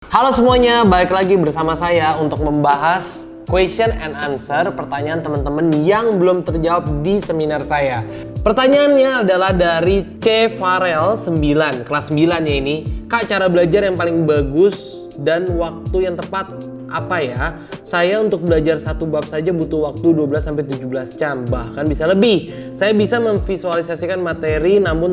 Halo semuanya, balik lagi bersama saya untuk membahas question and answer pertanyaan teman-teman yang belum terjawab di seminar saya. Pertanyaannya adalah dari C. Farel 9, kelas 9 ya ini. Kak, cara belajar yang paling bagus dan waktu yang tepat apa ya? Saya untuk belajar satu bab saja butuh waktu 12-17 jam, bahkan bisa lebih. Saya bisa memvisualisasikan materi namun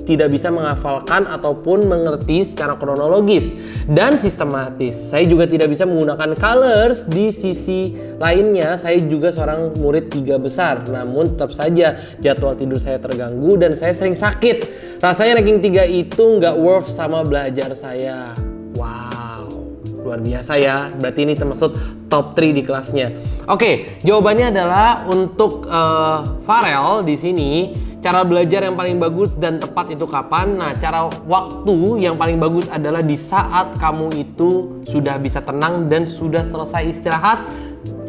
tidak bisa menghafalkan ataupun mengerti secara kronologis dan sistematis. Saya juga tidak bisa menggunakan colors. Di sisi lainnya, saya juga seorang murid 3 besar. Namun tetap saja jadwal tidur saya terganggu dan saya sering sakit. Rasanya ranking 3 itu nggak worth sama belajar saya. Wow, luar biasa ya. Berarti ini termasuk top 3 di kelasnya. Oke, jawabannya adalah untuk Farel di sini. Cara belajar yang paling bagus dan tepat itu kapan? Nah, cara waktu yang paling bagus adalah di saat kamu itu sudah bisa tenang dan sudah selesai istirahat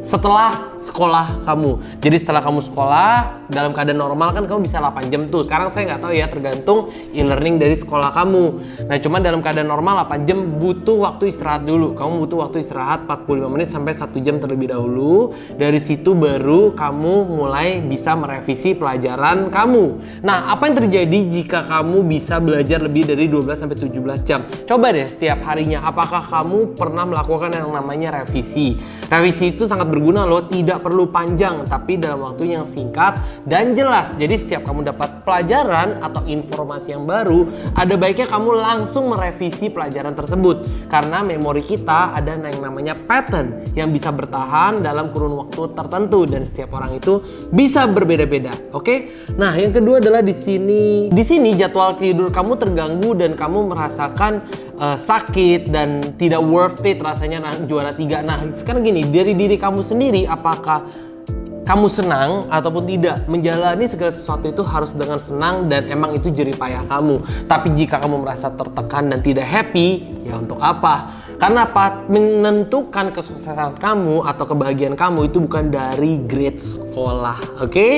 setelah sekolah kamu. Jadi setelah kamu sekolah dalam keadaan normal kan kamu bisa 8 jam tuh. Sekarang saya nggak tahu ya, tergantung e-learning dari sekolah kamu. Nah, cuman dalam keadaan normal 8 jam butuh waktu istirahat dulu. Kamu butuh waktu istirahat 45 menit sampai 1 jam terlebih dahulu. Dari situ baru kamu mulai bisa merevisi pelajaran kamu. Nah, apa yang terjadi jika kamu bisa belajar lebih dari 12-17 jam? Coba deh setiap harinya, apakah kamu pernah melakukan yang namanya revisi? Revisi itu sangat berguna loh, tidak perlu panjang tapi dalam waktu yang singkat dan jelas. Jadi setiap kamu dapat pelajaran atau informasi yang baru, ada baiknya kamu langsung merevisi pelajaran tersebut. Karena memori kita ada yang namanya pattern yang bisa bertahan dalam kurun waktu tertentu dan setiap orang itu bisa berbeda-beda. Oke? Nah, yang kedua adalah di sini jadwal tidur kamu terganggu dan kamu merasakan sakit dan tidak worth it rasanya juara 3. Nah, sekarang gini, dari diri kamu sendiri, apakah kamu senang ataupun tidak? Menjalani segala sesuatu itu harus dengan senang dan emang itu jerih payah kamu. Tapi jika kamu merasa tertekan dan tidak happy, ya untuk apa? Karena apa? Menentukan kesuksesan kamu atau kebahagiaan kamu itu bukan dari grade sekolah, oke?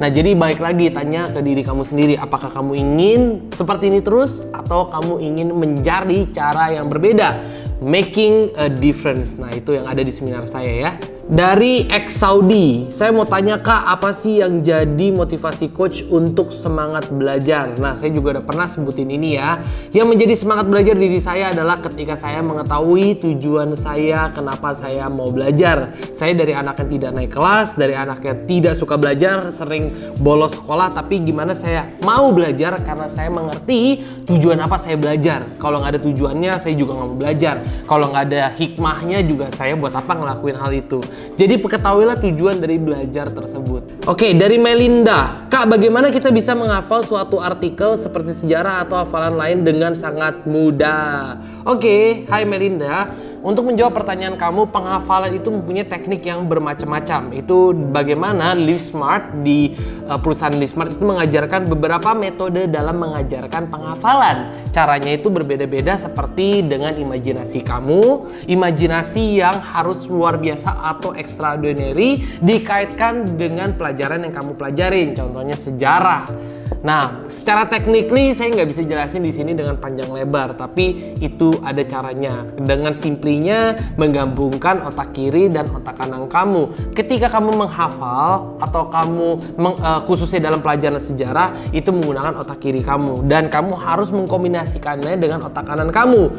Nah, jadi balik lagi tanya ke diri kamu sendiri, apakah kamu ingin seperti ini terus atau kamu ingin mencari cara yang berbeda? Making a difference. Nah, itu yang ada di seminar saya ya. Dari X Saudi, saya mau tanya, Kak, apa sih yang jadi motivasi coach untuk semangat belajar? Nah, saya juga udah pernah sebutin ini ya. Yang menjadi semangat belajar diri saya adalah ketika saya mengetahui tujuan saya, kenapa saya mau belajar. Saya dari anak yang tidak naik kelas, dari anak yang tidak suka belajar, sering bolos sekolah, tapi gimana saya mau belajar karena saya mengerti tujuan apa saya belajar. Kalau nggak ada tujuannya, saya juga nggak mau belajar. Kalau nggak ada hikmahnya juga, saya buat apa ngelakuin hal itu. Jadi ketahuilah tujuan dari belajar tersebut. Oke, dari Melinda, Kak, bagaimana kita bisa menghafal suatu artikel seperti sejarah atau hafalan lain dengan sangat mudah? Oke, hai Melinda. Untuk menjawab pertanyaan kamu, penghafalan itu mempunyai teknik yang bermacam-macam. Itu bagaimana LiveSmart di perusahaan LiveSmart itu mengajarkan beberapa metode dalam mengajarkan penghafalan. Caranya itu berbeda-beda seperti dengan imajinasi kamu, imajinasi yang harus luar biasa atau extraordinary dikaitkan dengan pelajaran yang kamu pelajarin. Contohnya sejarah. Nah, secara technically saya nggak bisa jelasin di sini dengan panjang lebar, tapi itu ada caranya. Dengan simplinya menggabungkan otak kiri dan otak kanan kamu. Ketika kamu menghafal atau kamu khususnya dalam pelajaran sejarah, itu menggunakan otak kiri kamu dan kamu harus mengkombinasikannya dengan otak kanan kamu.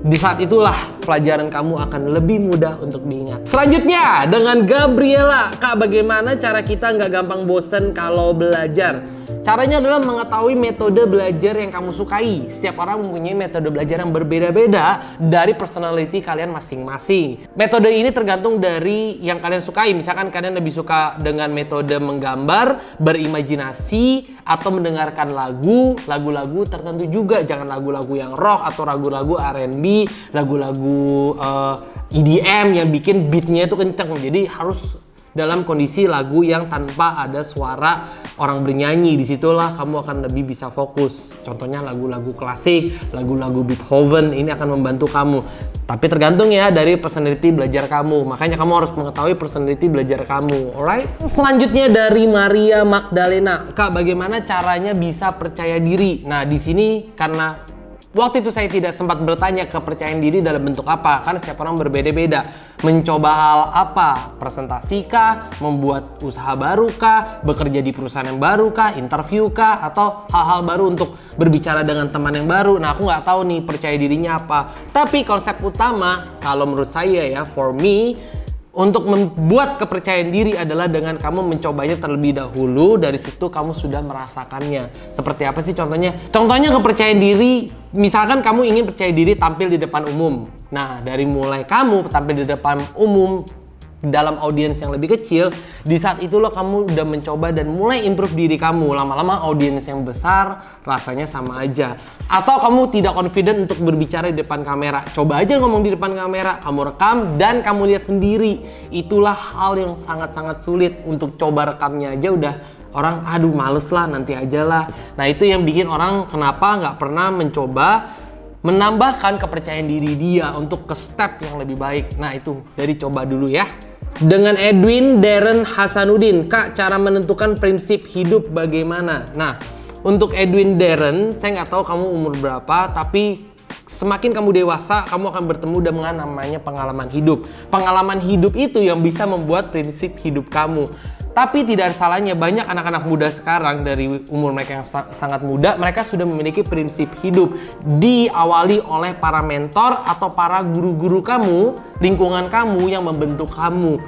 Di saat itulah pelajaran kamu akan lebih mudah untuk diingat. Selanjutnya dengan Gabriela, Kak, bagaimana cara kita nggak gampang bosen kalau belajar? Caranya adalah mengetahui metode belajar yang kamu sukai. Setiap orang mempunyai metode belajar yang berbeda-beda dari personality kalian masing-masing. Metode ini tergantung dari yang kalian sukai. Misalkan kalian lebih suka dengan metode menggambar, berimajinasi, atau mendengarkan lagu-lagu tertentu juga. Jangan lagu-lagu yang rock atau lagu-lagu R&B, lagu-lagu EDM yang bikin beatnya itu kenceng. Jadi harus dalam kondisi lagu yang tanpa ada suara orang bernyanyi. Disitulah kamu akan lebih bisa fokus. Contohnya lagu-lagu klasik, lagu-lagu Beethoven, ini akan membantu kamu. Tapi tergantung ya dari personality belajar kamu. Makanya kamu harus mengetahui personality belajar kamu. Alright? Selanjutnya dari Maria Magdalena, Kak, bagaimana caranya bisa percaya diri? Nah, di sini karena Waktu itu saya tidak sempat bertanya kepercayaan diri dalam bentuk apa, karena setiap orang berbeda-beda. Mencoba hal apa? Presentasi kah? Membuat usaha baru kah? Bekerja di perusahaan yang baru kah? Interview kah? Atau hal-hal baru untuk berbicara dengan teman yang baru? Nah, aku nggak tahu nih percaya dirinya apa. Tapi konsep utama, kalau menurut saya ya, for me, untuk membuat kepercayaan diri adalah dengan kamu mencobanya terlebih dahulu. Dari situ kamu sudah merasakannya. Seperti apa sih contohnya? Contohnya kepercayaan diri, misalkan kamu ingin percaya diri tampil di depan umum. Nah, dari mulai kamu tampil di depan umum dalam audiens yang lebih kecil, di saat itu lo kamu udah mencoba dan mulai improve diri kamu. Lama-lama audiens yang besar rasanya sama aja. Atau kamu tidak confident untuk berbicara di depan kamera, coba aja ngomong di depan kamera, kamu rekam dan kamu lihat sendiri. Itulah hal yang sangat-sangat sulit. Untuk coba rekamnya aja udah orang aduh males lah, nanti aja lah. Nah, itu yang bikin orang kenapa nggak pernah mencoba menambahkan kepercayaan diri dia untuk ke step yang lebih baik. Nah, itu dari coba dulu ya. Dengan Edwin Darren Hasanuddin, Kak, cara menentukan prinsip hidup bagaimana? Nah, untuk Edwin Darren, saya nggak tahu kamu umur berapa, tapi semakin kamu dewasa, kamu akan bertemu dengan namanya pengalaman hidup. Pengalaman hidup itu yang bisa membuat prinsip hidup kamu. Tapi tidak ada salahnya, banyak anak-anak muda sekarang dari umur mereka yang sangat muda, mereka sudah memiliki prinsip hidup. Diawali oleh para mentor atau para guru-guru kamu, lingkungan kamu yang membentuk kamu.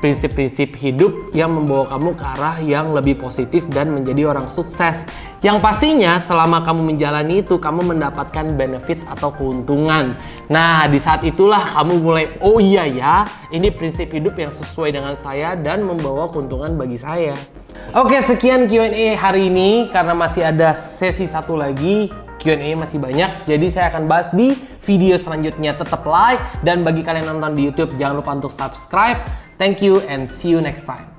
Prinsip-prinsip hidup yang membawa kamu ke arah yang lebih positif dan menjadi orang sukses. Yang pastinya selama kamu menjalani itu, kamu mendapatkan benefit atau keuntungan. Nah, di saat itulah kamu mulai, oh iya ya, ini prinsip hidup yang sesuai dengan saya dan membawa keuntungan bagi saya. Oke, sekian Q&A hari ini. Karena masih ada sesi satu lagi, Q&A masih banyak, jadi saya akan bahas di video selanjutnya. Tetap like, dan bagi kalian yang nonton di YouTube, jangan lupa untuk subscribe. Thank you and see you next time.